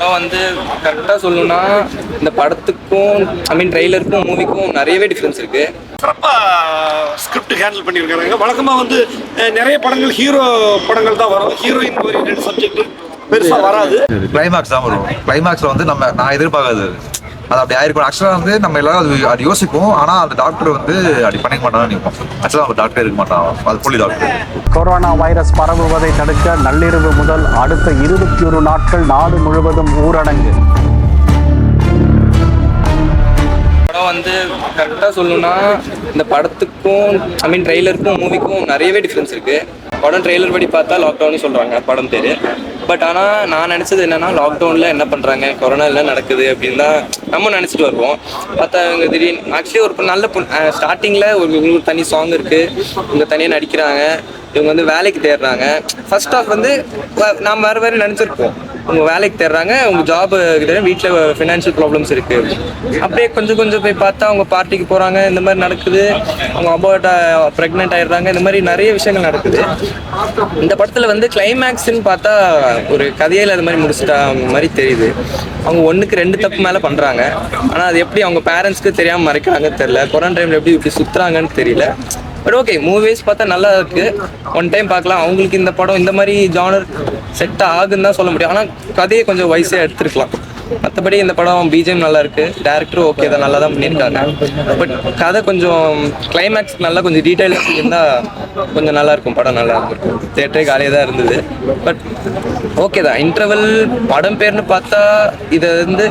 படம் வந்து கரெக்டாக சொல்லணும்னா இந்த படத்துக்கும் ட்ரெய்லருக்கும் மூவிக்கும் நிறையவே டிஃப்ரென்ஸ் இருக்கு. சிறப்பாக ஸ்கிரிப்ட் ஹேண்டில் பண்ணியிருக்காங்க. வழக்கமாக வந்து நிறைய படங்கள் ஹீரோ படங்கள் தான் வரும், ஹீரோயின் ஓரியன்டட் சப்ஜெக்ட் பெருசாக வராது. கிளைமேக்ஸ் தான் வரும். கிளைமேக்ஸில் வந்து நான் எதிர்பார்க்காது அது அப்படி ஆயிருக்கும். ஆக்சுவலாக வந்து நம்ம எல்லாரும் அது யோசிப்போம், ஆனால் அந்த டாக்டர் வந்து அப்படி பண்ணிக்க மாட்டான்னு நினைப்போம். ஆக்சுவலாக அந்த டாக்டர் இருக்க மாட்டான், அது போலி டாக்டர். கொரோனா வைரஸ் பரவுவதை தடுக்க நள்ளிரவு முதல் அடுத்த 21 நாட்கள் நாடு முழுவதும் ஊரடங்கு. படம் வந்து கரெக்டாக சொல்லணும்னா இந்த படத்துக்கும் ட்ரெய்லருக்கும் மூவிக்கும் நிறையவே டிஃப்ரென்ஸ் இருக்கு. படம் ட்ரெய்லர் படி பார்த்தா லாக்டவுன் சொல்கிறாங்க படம் பேர். பட் ஆனால் நான் நினச்சது என்னென்னா லாக்டவுனில் என்ன பண்ணுறாங்க, கொரோனா எல்லாம் நடக்குது அப்படின்னு தான் நம்ம நினச்சிட்டு வருவோம். பார்த்தா இவங்க திடீர்னு ஆக்சுவலி ஒரு நல்ல ஸ்டார்டிங்கில் இவங்களுக்கு தனி சாங் இருக்குது, இவங்க தனியாக நடிக்கிறாங்க, இவங்க வந்து வேலைக்கு தேடுறாங்க. ஃபர்ஸ்ட் ஆஃப் வந்து நாம் வேறு நினச்சிருப்போம், அவங்க வேலைக்கு தேடுறாங்க, அவங்க ஜாப் வீட்டில் ஃபினான்ஷியல் ப்ராப்ளம்ஸ் இருக்குது. அப்படியே கொஞ்சம் போய் பார்த்தா அவங்க பார்ட்டிக்கு போகிறாங்க, இந்த மாதிரி நடக்குது, அவங்க ப்ரெக்னென்ட் ஆகிடுறாங்க, இந்த மாதிரி நிறைய விஷயங்கள் நடக்குது. இந்த படத்தில் வந்து கிளைமேக்ஸ்ன்னு பார்த்தா ஒரு கதையில் அது மாதிரி முடிச்சுட்டா மாதிரி தெரியுது. அவங்க 1க்கு 2 தப்பு மேலே பண்ணுறாங்க, ஆனால் அது எப்படி அவங்க பேரண்ட்ஸ்க்கு தெரியாமல் மறைக்கிறாங்கன்னு தெரியல. கொரோனா டைமில் எப்படி இப்படி சுற்றுறாங்கன்னு தெரியல. பட் ஓகே, மூவிஸ் பார்த்தா நல்லா இருக்குது, ஒன் டைம் பார்க்கலாம். அவங்களுக்கு இந்த படம் இந்த மாதிரி ஜானர் செட் ஆகுன்னு தான் சொல்ல முடியும், ஆனால் கதையை கொஞ்சம் வயசாக எடுத்துருக்கலாம். மற்றபடி இந்த படம் பிஜிஎம் நல்லா இருக்கு, டேரக்டரும் ஓகே தான், நல்லா தான் பண்ணியிருக்காங்க. பட் கதை கொஞ்சம் கிளைமேக்ஸ் நல்லா கொஞ்சம் டீட்டெயிலாக இருந்தால் கொஞ்சம் நல்லா இருக்கும், படம் நல்லா இருக்கும். தேட்டரே காலியாக தான் இருந்தது. பட் ஓகே தான். இன்டர்வல் படம் பேர்னு பார்த்தா இதை வந்து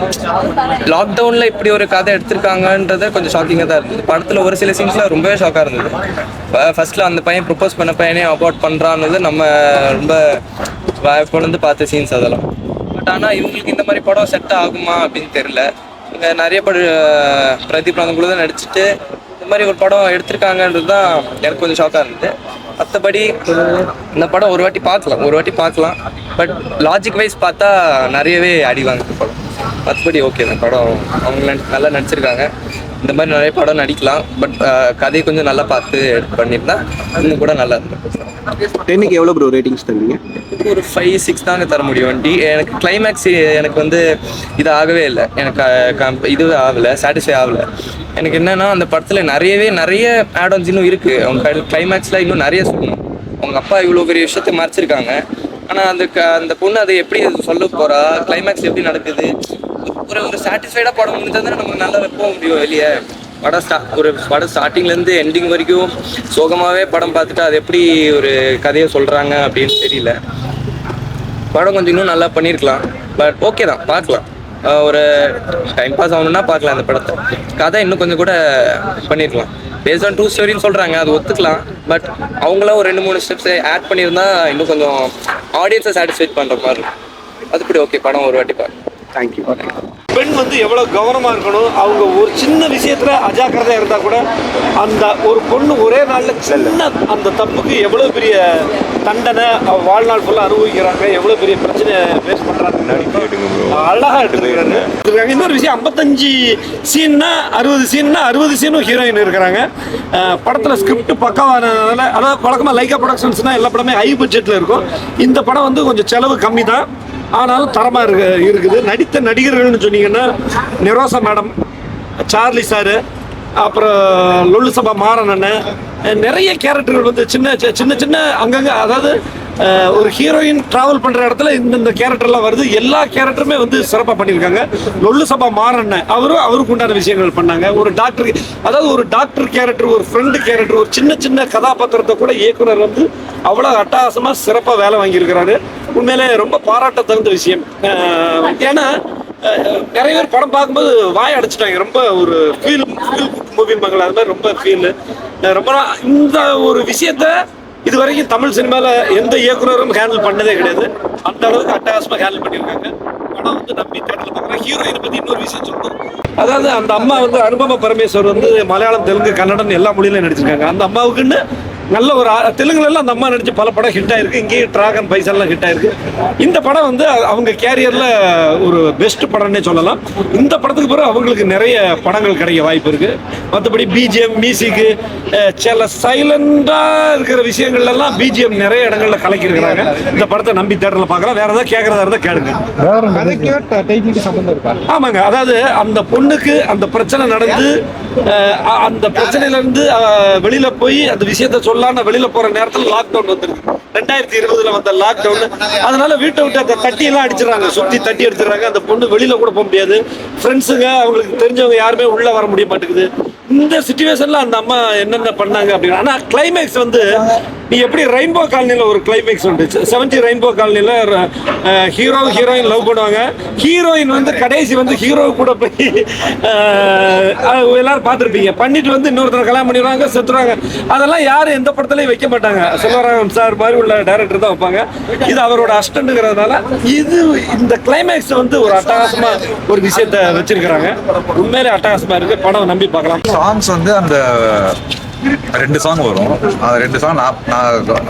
லாக்டவுனில் இப்படி ஒரு கதை எடுத்திருக்காங்கன்றத கொஞ்சம் ஷாக்கிங்காக தான் இருந்தது. படத்தில் ஒரு சில சீன்ஸ்லாம் ரொம்பவே ஷாக்காக இருந்தது. ஃபர்ஸ்ட்டில் அந்த பையன் ப்ரொப்போஸ் பண்ண பையனே அபார்ட் பண்ணுறான்னு நம்ம ரொம்ப கொண்டு பார்த்த சீன்ஸ் அதெல்லாம். பட் ஆனால் இவங்களுக்கு இந்த மாதிரி படம் செட் ஆகுமா அப்படின்னு தெரியல. இங்கே நிறைய பிரதீப் ராங்கக்குள்ள தான் நடிச்சுட்டு இந்த மாதிரி ஒரு படம் எடுத்திருக்காங்கன்றது தான் எனக்கு கொஞ்சம் ஷாக்காக இருந்தது. மற்றபடி இந்த படம் ஒரு வாட்டி பார்க்கலாம். பட் லாஜிக் வைஸ் பார்த்தா நிறையவே அடிவாங்க படம். மற்றபடி ஓகே தான், படம் அவங்க நல்லா நடிச்சிருக்காங்க. இந்த மாதிரி நிறைய படம் நடிக்கலாம், பட் கதையை கொஞ்சம் நல்லா பார்த்து பண்ணியிருந்தா இன்னும் கூட நல்லா இருந்தது. 10க்கு எவ்வளோ ப்ரோ ரேட்டிங்ஸ் தருவீங்க? ஒரு 5-6 தாங்க தர முடியும். எனக்கு கிளைமேக்ஸ் எனக்கு வந்து இது ஆகவே இல்லை, எனக்கு இது ஆகலை, சாட்டிஸ்ஃபை ஆகலை. எனக்கு என்னென்னா அந்த படத்தில் நிறைய ஆட்-ஆன்ஸ் இன்னும் இருக்குது. அவங்க கிளைமேக்ஸில் இன்னும் நிறைய சொல்லணும். அவங்க அப்பா இவ்வளோ பெரிய விஷயத்தை மறைச்சிருக்காங்க, ஆனால் அந்த பொண்ணு அதை எப்படி சொல்ல போகிறா, கிளைமேக்ஸ் எப்படி நடக்குது, ஒரு சாட்டிஸ்ஃபைடாக படம் முடிஞ்சால் தானே நமக்கு நல்லா போக முடியும் வெளியே. படம் ஸ்டார்டிங்லேருந்து எண்டிங் வரைக்கும் சோகமாகவே படம் பார்த்துட்டு அது எப்படி ஒரு கதையை சொல்கிறாங்க அப்படின்னு தெரியல. படம் கொஞ்சம் இன்னும் நல்லா பண்ணியிருக்கலாம். பட் ஓகே தான், பார்க்கலாம். ஒரு டைம் பாஸ் ஆகணுன்னா பார்க்கலாம் அந்த படத்தை. கதை இன்னும் கொஞ்சம் கூட பண்ணியிருக்கலாம். பேஸ்ட் ஆன் ட்ரூ ஸ்டோரின்னு சொல்கிறாங்க, அது ஒத்துக்கலாம். பட் அவங்களாம் ஒரு 2-3 ஸ்டெப்ஸ் ஆட் பண்ணியிருந்தா இன்னும் கொஞ்சம் ஆடியன்ஸை சாட்டிஸ்ஃபைட் பண்ணுற மாதிரி இருக்கும். அதுபடி ஓகே, படம் ஒரு வாட்டி பாருங்க. தேங்க்யூ. பெண் வந்து எவ்வளோ கவனமாக இருக்கணும், அவங்க ஒரு சின்ன விஷயத்தில் அஜாக்கிரதையாக இருந்தால் கூட அந்த ஒரு பொண்ணு ஒரே நாளில் சின்ன அந்த தப்புக்கு எவ்வளோ பெரிய தண்டனை வாழ்நாள் ஃபுல்லாக அனுபவிக்கிறாங்க, எவ்வளோ பெரிய பிரச்சனை ஃபேஸ் பண்ணுறாங்க, அழகாக எடுத்துருக்காங்க. இன்னொரு விஷயம், 55 சீன்னா 60 சீனும் ஹீரோயின் இருக்கிறாங்க. படத்தில் ஸ்கிரிப்ட் பக்காவானதுனால, அதாவது வழக்கமாக லைக்கா ப்ரொடக்ஷன்ஸ்னால் எல்லா படமே ஹை பட்ஜெட்டில் இருக்கும். இந்த படம் வந்து கொஞ்சம் செலவு கம்மி தான், ஆனாலும் தரமாக இருக்குது. நடித்த நடிகர்கள்னு சொன்னீங்கன்னா நிரோசா மேடம், சார்லி சாரு, அப்புறம் லொல்லு சபா மாறன் அண்ணன், நிறைய கேரக்டர்கள் வந்து சின்ன அங்கங்கே, அதாவது ஒரு ஹீரோயின் ட்ராவல் பண்ணுற இடத்துல இந்த கேரக்டர்லாம் வருது. எல்லா கேரக்டருமே வந்து சிறப்பாக பண்ணியிருக்காங்க. லொல்லு சபா மாறன் அவருக்கு உண்டான விஷயங்கள் பண்ணாங்க. ஒரு டாக்டர், அதாவது ஒரு டாக்டர் கேரக்டர், ஒரு ஃப்ரெண்டு கேரக்டர், ஒரு சின்ன கதாபாத்திரத்தை கூட இயக்குனர் வந்து அவ்வளோ அட்டகாசமாக சிறப்பாக வேலை வாங்கியிருக்கிறாரு. உண்மையிலே ரொம்ப பாராட்ட தகுந்த விஷயம். ஏன்னா நிறைய பேர் படம் பார்க்கும்போது வாய் அடைச்சிட்டாங்க. ரொம்ப ஒரு ஃபீல் மூவி மகள், அது மாதிரி ரொம்ப ஃபீல். ரொம்ப இந்த ஒரு விஷயத்த இது வரைக்கும் தமிழ் சினிமாவில் எந்த இயக்குனரும் ஹேண்டில் பண்ணதே கிடையாது. அந்த அளவுக்கு அட்டகாசமாக ஹேண்டில் பண்ணியிருக்காங்க. படம் வந்து நம்பி தேட்டரில் பார்க்குறேன். ஹீரோயினை பற்றி இன்னொரு விஷயம் சொல்லணும். அதாவது அந்த அம்மா வந்து அனுபவ பரமேஸ்வர் வந்து மலையாளம், தெலுங்கு, கன்னடம் எல்லா மொழியிலையும் நடிச்சிருக்காங்க. அந்த அம்மாவுக்குன்னு நல்ல ஒரு தெலுங்குல அந்த அம்மா நடிச்ச பல படம் ஹிட் ஆயிருக்கு. இங்கேயும் டிராகன் பைசல்லாம் ஹிட் ஆயிருக்கு. இந்த படம் வந்து அவங்க கேரியர்ல ஒரு பெஸ்ட் படம்னே சொல்லலாம். இந்த படத்துக்கு பிறகு அவங்களுக்கு நிறைய படங்கள் கிடைக்க வாய்ப்பு இருக்கு. மற்றபடி பிஜிஎம் மியூசிக்கு சில சைலண்டா இருக்கிற விஷயங்கள்ல எல்லாம் பிஜிஎம் நிறைய இடங்கள்ல கலக்கிருக்கிறாங்க. இந்த படத்தை நம்பி தேட்டர்ல பார்க்கலாம். வேற ஏதாவது கேட்கறதா இருந்தா கேளுங்க. ஆமாங்க, அதாவது அந்த பொண்ணுக்கு அந்த பிரச்சனை நடந்து அந்த பிரச்சனையில இருந்து வெளியில போய் அந்த விஷயத்த சொல்லாம வெளியில போற நேரத்தில் லாக்டவுன் வந்துருக்கு. 2020 வந்த லாக்டவுன். அதனால வீட்டை விட்டு அந்த தட்டி எல்லாம் அடிச்சிடறாங்க, சுத்தி தட்டி எடுத்துறாங்க. அந்த பொண்ணு வெளியில கூட போக முடியாது. ஃப்ரெண்ட்ஸுங்க அவங்களுக்கு தெரிஞ்சவங்க யாருமே உள்ள வர முடிய மாட்டேங்குது. இந்த சிச்சுவேஷன்ல அந்த அம்மா என்னென்ன பண்ணாங்க அப்படின்னா, ஆனா கிளைமேக்ஸ் வந்து நீ எப்படி ரெயின்போ காலனில ஒரு கிளைமேக்ஸ் உண்டு. 70 ரெயின்போ காலனில ஹீரோ ஹீரோயின் லவ் பண்ணுவாங்க. ஹீரோயின் வந்து கடைசி வந்து ஹீரோ கூட போய் எல்லாரும் பார்த்துருப்பீங்க, பண்ணிட்டு வந்து இன்னொருத்தர் கல்யாணம் பண்ணிடுவாங்க, செத்துருவாங்க. அதெல்லாம் யாரும் எந்த படத்துலையும் வைக்க மாட்டாங்க. செல்வராகவன் சார் மாதிரி உள்ள டைரக்டர் தான் வைப்பாங்க. இது அவரோட அசிஸ்டன்ட்ங்கிறதுனால இந்த கிளைமேக்ஸ் வந்து ஒரு அட்டகாசமா ஒரு விஷயத்த வச்சிருக்கிறாங்க. உண்மையிலே அட்டகாசமா இருக்கு. படம் நம்பி பார்க்கலாம். சாங்ஸ் வந்து அந்த 2 சாங் வரும். அந்த 2 சாங்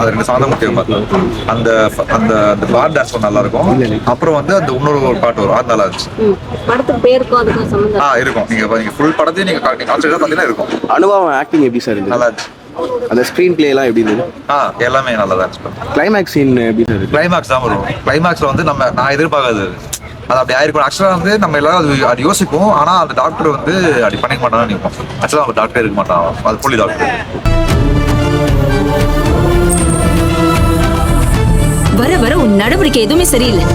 அது 2 சாங் தான் முக்கியம் பார்த்தேன். அந்த அந்த அந்த பாட் டான்ஸ் நல்லா இருக்கும். அப்புறம் வந்து அந்த இன்னொரு பாட்டு வரும், அது நல்லா இருந்துச்சு. படத்துக்கு பேருக்கும் அதுக்கும் சம்பந்தம் இருக்கும். நீங்க ஃபுல் படத்தையும் நீங்க கான்செப்டா பார்த்தீங்கன்னா இருக்கும். அனுபவம் ஆக்டிங் எப்படி சார் இருந்தது? நல்லா இருந்துச்சு. அந்த ஸ்க்ரீன் பிளே எல்லாம் எப்படி இருந்தது? எல்லாமே நல்லா தான் இருந்துச்சு. கிளைமேக்ஸ் சீன் எப்படி சார்? கிளைமேக்ஸ் தான் வரும். கிளைமேக்ஸ்ல வந்து நான் எதிர்பார்க்காது அது அப்படி ஆயிருக்கும். ஆக்சுவலாக வந்து நம்ம எல்லாரும் அது யோசிப்போம். ஆனால் அந்த டாக்டர் வந்து அப்படி பண்ணிக்க மாட்டான்னு நினைப்போம். ஆக்சுவலாக நம்ம டாக்டர் இருக்க மாட்டான், அது போலி டாக்டர். வர வர உன் நடவடிக்கை எதுவுமே சரியில்லை.